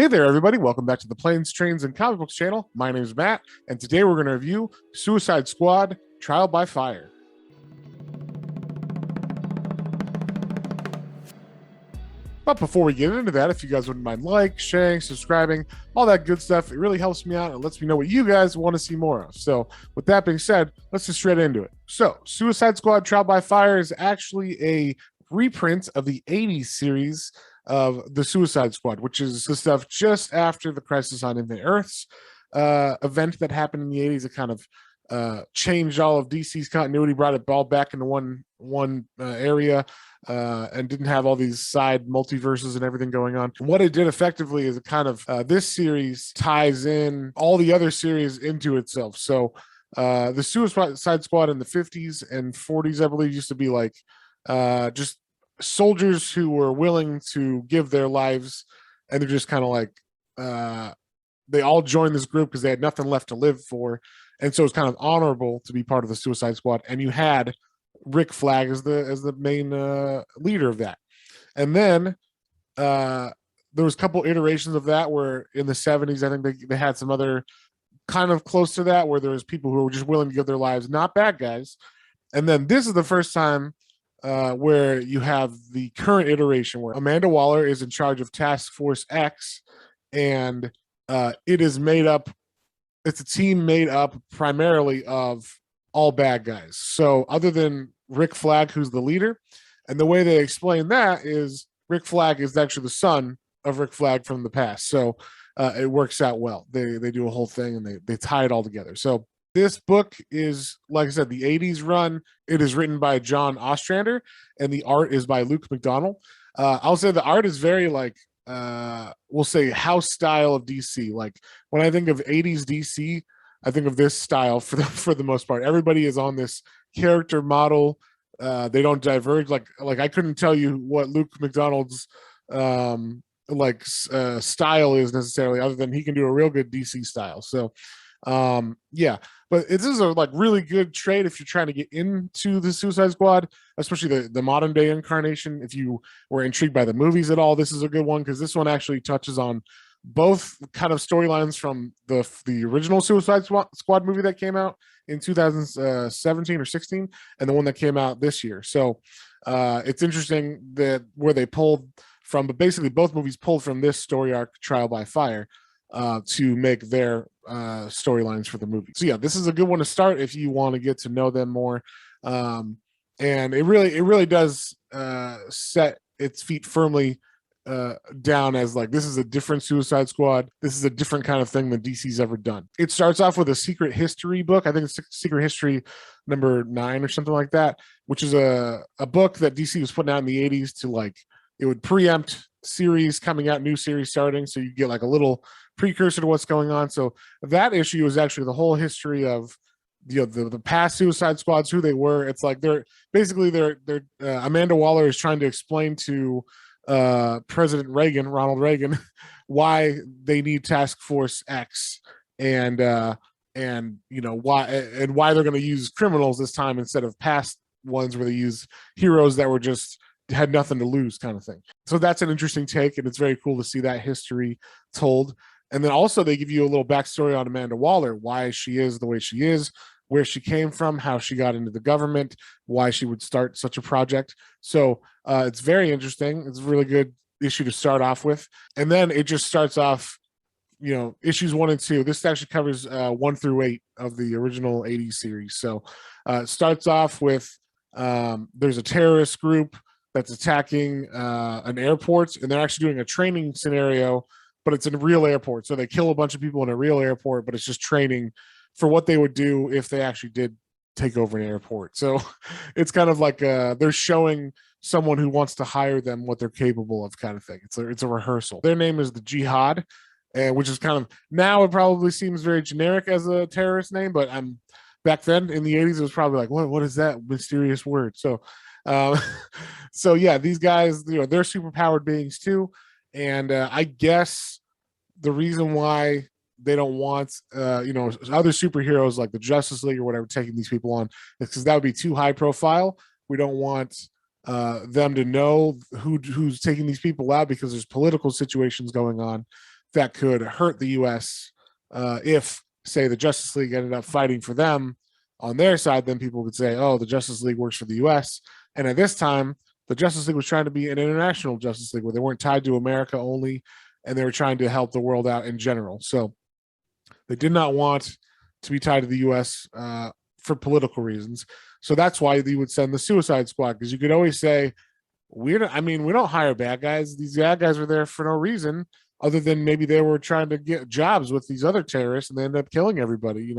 Hey there, everybody. Welcome back to the Planes, Trains, and Comic Books channel. My name is Matt, and today we're going to review Suicide Squad Trial by Fire. But before we get into that, if you guys wouldn't mind sharing, subscribing, all that good stuff, it really helps me out and lets me know what you guys want to see more of. So, with that being said, let's get straight into it. So, Suicide Squad Trial by Fire is actually a reprint of the 80s series of the Suicide Squad, which is the stuff just after the Crisis on Infinite Earths event that happened in the 80s. It kind of changed all of DC's continuity, brought it all back into one area, and didn't have all these side multiverses and everything going on. And what it did effectively is it kind of this series ties in all the other series into itself. So the Suicide Squad in the 50s and 40s, I believe, used to be like just soldiers who were willing to give their lives, and they're just kind of like they all joined this group because they had nothing left to live for, and so it's kind of honorable to be part of the Suicide Squad. And you had Rick Flag as the main leader of that. And then there was a couple iterations of that where in the 70s, I think they had some other kind of close to that where there was people who were just willing to give their lives, not bad guys. And then this is the first time where you have the current iteration where Amanda Waller is in charge of Task Force X, and it is made up. It's a team made up primarily of all bad guys. So other than Rick Flag, who's the leader, and the way they explain that is Rick Flag is actually the son of Rick Flag from the past. So it works out well. They do a whole thing and they tie it all together. So this book is, like I said, the 80s run. It is written by John Ostrander, and the art is by Luke McDonnell. I'll say the art is very like, we'll say house style of DC. Like when I think of 80s DC, I think of this style for the most part. Everybody is on this character model. They don't diverge. Like I couldn't tell you what Luke McDonnell's style is necessarily, other than he can do a real good DC style. So yeah, but this is a like really good trade if you're trying to get into the Suicide Squad, especially the modern day incarnation. If you were intrigued by the movies at all, this is a good one because this one actually touches on both kind of storylines from the original Suicide Squad movie that came out in 2017 or 16, and the one that came out this year. So it's interesting that where they pulled from, but basically both movies pulled from this story arc, Trial by Fire, to make their storylines for the movie. So yeah, this is a good one to start if you want to get to know them more. And it really does set its feet firmly down as like, this is a different Suicide Squad. This is a different kind of thing than DC's ever done. It starts off with a Secret History book. I think it's Secret History number 9 or something like that, which is a book that DC was putting out in the 80s to like, it would preempt series coming out, new series starting, so you get like a little precursor to what's going on. So that issue is actually the whole history of the past Suicide Squads, who they were. It's like they're Amanda Waller is trying to explain to President Reagan, Ronald Reagan, why they need Task Force X, and why they're going to use criminals this time instead of past ones where they use heroes that were just had nothing to lose kind of thing. So that's an interesting take, and it's very cool to see that history told. And then also they give you a little backstory on Amanda Waller, why she is the way she is, where she came from, how she got into the government, why she would start such a project. So it's very interesting. It's a really good issue to start off with. And then it just starts off, issues 1 and 2. This actually covers 1 through 8 of the original 80s series. So it starts off with there's a terrorist group that's attacking an airport, and they're actually doing a training scenario, but it's in a real airport. So they kill a bunch of people in a real airport, but it's just training for what they would do if they actually did take over an airport. So it's kind of like they're showing someone who wants to hire them what they're capable of, kind of thing. It's a rehearsal. Their name is the Jihad, which is kind of, now it probably seems very generic as a terrorist name, but back then in the 80s it was probably like, what is that mysterious word? So so yeah, these guys, they're superpowered beings too, and I guess the reason why they don't want other superheroes like the Justice League or whatever taking these people on is because that would be too high profile. We don't want them to know who's taking these people out because there's political situations going on. that could hurt the U.S. If, say, the Justice League ended up fighting for them on their side, then people could say, oh, the Justice League works for the U.S. And at this time, the Justice League was trying to be an international Justice League where they weren't tied to America only, and they were trying to help the world out in general. So they did not want to be tied to the U.S. For political reasons. So that's why you would send the Suicide Squad, because you could always say, we don't hire bad guys. These bad guys were there for no reason other than maybe they were trying to get jobs with these other terrorists and they ended up killing everybody,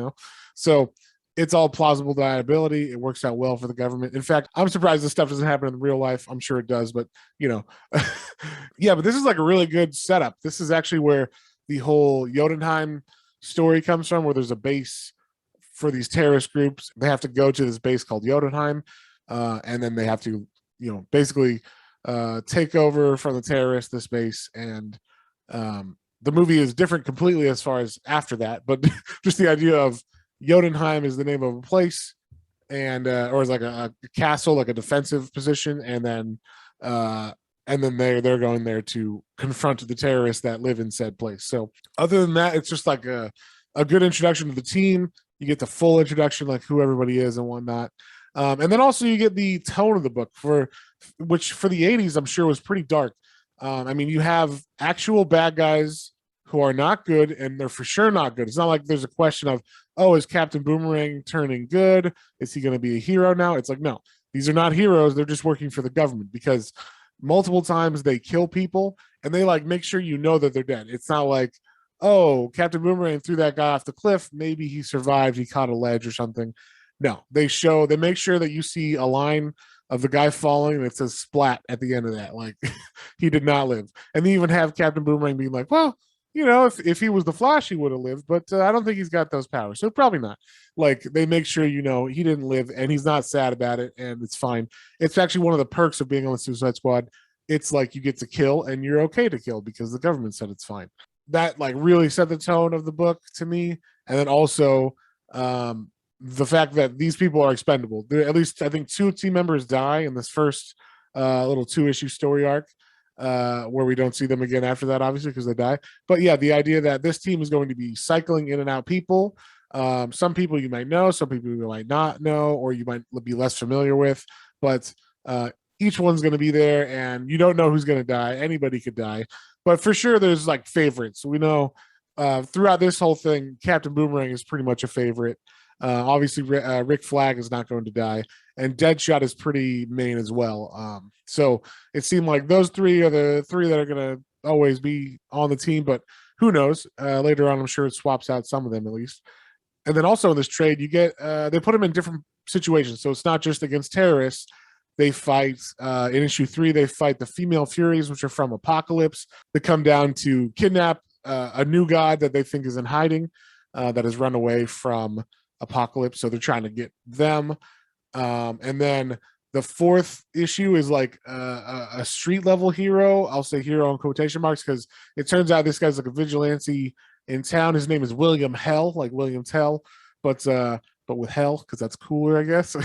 So it's all plausible deniability. It works out well for the government. In fact, I'm surprised this stuff doesn't happen in real life. I'm sure it does, but yeah, but this is like a really good setup. This is actually where the whole Jotunheim story comes from, where there's a base for these terrorist groups. They have to go to this base called Jotunheim, and then they have to, basically take over from the terrorists this base. And the movie is different completely as far as after that, but just the idea of Jotunheim is the name of a place, and or is like a castle, like a defensive position, and then they're going there to confront the terrorists that live in said place. So other than that, it's just like a good introduction to the team. You get the full introduction, like who everybody is and whatnot. And then also you get the tone of the book, which for the 80s, I'm sure was pretty dark. You have actual bad guys who are not good, and they're for sure not good. It's not like there's a question of, oh, is Captain Boomerang turning good? Is he going to be a hero now? It's like, no, these are not heroes. They're just working for the government, because multiple times they kill people and they like make sure that they're dead. It's not like, oh, Captain Boomerang threw that guy off the cliff. Maybe he survived. He caught a ledge or something. No, they make sure that you see a line of the guy falling and it says splat at the end of that. Like he did not live. And they even have Captain Boomerang being like, well, if he was the Flash, he would have lived, but I don't think he's got those powers. So probably not. Like they make sure, he didn't live, and he's not sad about it, and it's fine. It's actually one of the perks of being on the Suicide Squad. It's like you get to kill and you're okay to kill because the government said it's fine. That like really set the tone of the book to me. And then also the fact that these people are expendable. At least I think 2 team members die in this first little 2-issue story arc, where we don't see them again after that, obviously, because they die. But yeah, the idea that this team is going to be cycling in and out people. Some people you might know, some people you might not know, or you might be less familiar with. But each one's going to be there, and you don't know who's going to die. Anybody could die. But for sure, there's like favorites. We know throughout this whole thing, Captain Boomerang is pretty much a favorite. Obviously, Rick Flag is not going to die, and Deadshot is pretty main as well. So it seemed like those 3 are the 3 that are going to always be on the team, but who knows? Later on, I'm sure it swaps out some of them at least. And then also in this trade, you get they put them in different situations, so it's not just against terrorists. They fight in issue 3. They fight the female Furies, which are from Apocalypse. They come down to kidnap a new god that they think is in hiding, that has run away from Apocalypse. So they're trying to get them. And then the 4th issue is like a street level hero. I'll say hero in quotation marks, because it turns out this guy's like a vigilante in town. His name is William Hell, like William Tell, but with hell, because that's cooler, I guess.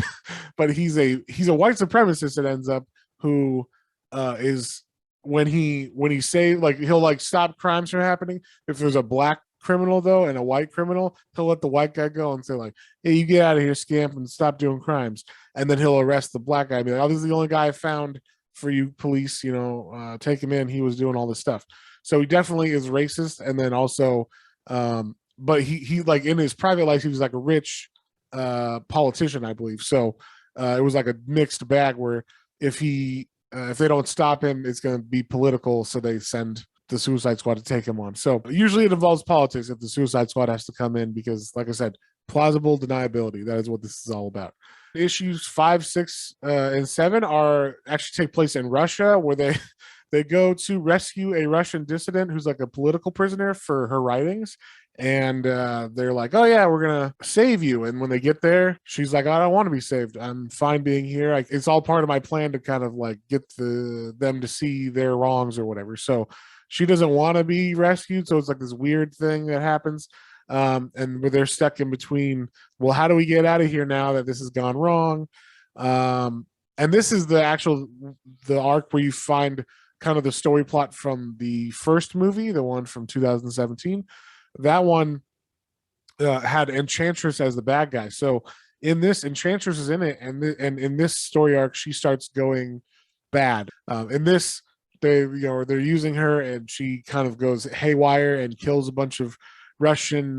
But he's a white supremacist, it ends up, who is when he say like he'll like stop crimes from happening. If there's a black criminal though and a white criminal, he'll let the white guy go and say like, hey, you get out of here, scamp, and stop doing crimes. And then he'll arrest the black guy and be like, oh, this is the only guy I found for you police, take him in. He was doing all this stuff. So he definitely is racist. And then also but he like in his private life, he was like a rich politician, I believe. So it was like a mixed bag where if they don't stop him, it's going to be political. So they send the Suicide Squad to take him on. So usually it involves politics if the Suicide Squad has to come in, because like I said, plausible deniability. That is what this is all about. Issues 5, 6, and 7 are actually take place in Russia, where they go to rescue a Russian dissident who's like a political prisoner for her writings. And they're like, oh yeah, we're gonna save you. And when they get there, she's like, I don't want to be saved, I'm fine being here. It's all part of my plan to kind of like get them to see their wrongs or whatever. So she doesn't want to be rescued, so it's like this weird thing that happens, and where they're stuck in between, well, how do we get out of here now that this has gone wrong? And this is the arc where you find kind of the story plot from the first movie, the one from 2017. That one had Enchantress as the bad guy. So in this, Enchantress is in it, and in this story arc, she starts going bad. In this, they're using her, and she kind of goes haywire and kills a bunch of Russian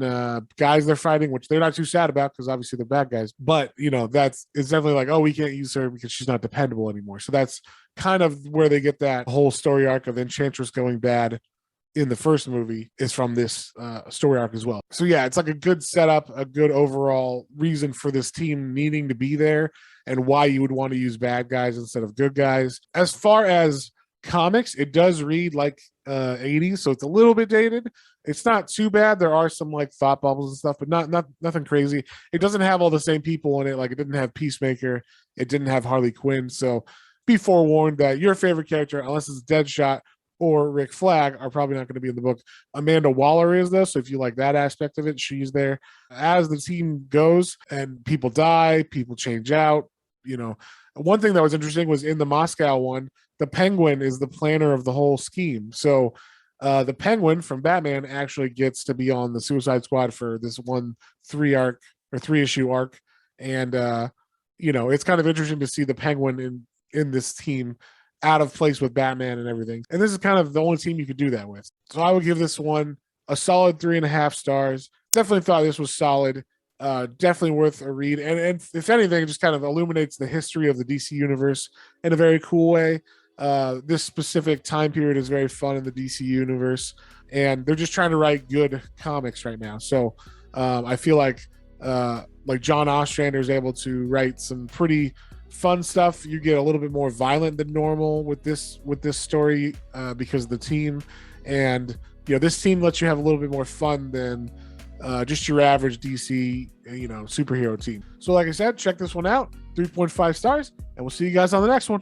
guys they're fighting, which they're not too sad about because obviously they're bad guys. But it's definitely like, oh, we can't use her because she's not dependable anymore. So that's kind of where they get that whole story arc of Enchantress going bad in the first movie is from this story arc as well. So yeah, it's like a good setup, a good overall reason for this team needing to be there and why you would want to use bad guys instead of good guys. As far as comics, it does read like 80s, so it's a little bit dated. It's not too bad. There are some like thought bubbles and stuff, but not nothing crazy. It doesn't have all the same people in it. Like it didn't have Peacemaker, it didn't have Harley Quinn. So be forewarned that your favorite character, unless it's Deadshot or Rick Flag, are probably not going to be in the book. Amanda Waller is, though, so if you like that aspect of it, she's there. As the team goes and people die, people change out, one thing that was interesting was in the Moscow one, the Penguin is the planner of the whole scheme. So the Penguin from Batman actually gets to be on the Suicide Squad for this one 3-issue arc. And, it's kind of interesting to see the Penguin in this team out of place with Batman and everything. And this is kind of the only team you could do that with. So I would give this one a solid 3.5 stars. Definitely thought this was solid. Definitely worth a read. And if anything, it just kind of illuminates the history of the DC universe in a very cool way. This specific time period is very fun in the DC universe, and they're just trying to write good comics right now. So I feel like John Ostrander is able to write some pretty fun stuff. You get a little bit more violent than normal with this story because of the team, and this team lets you have a little bit more fun than just your average DC superhero team. So like I said, check this one out. 3.5 stars, and we'll see you guys on the next one.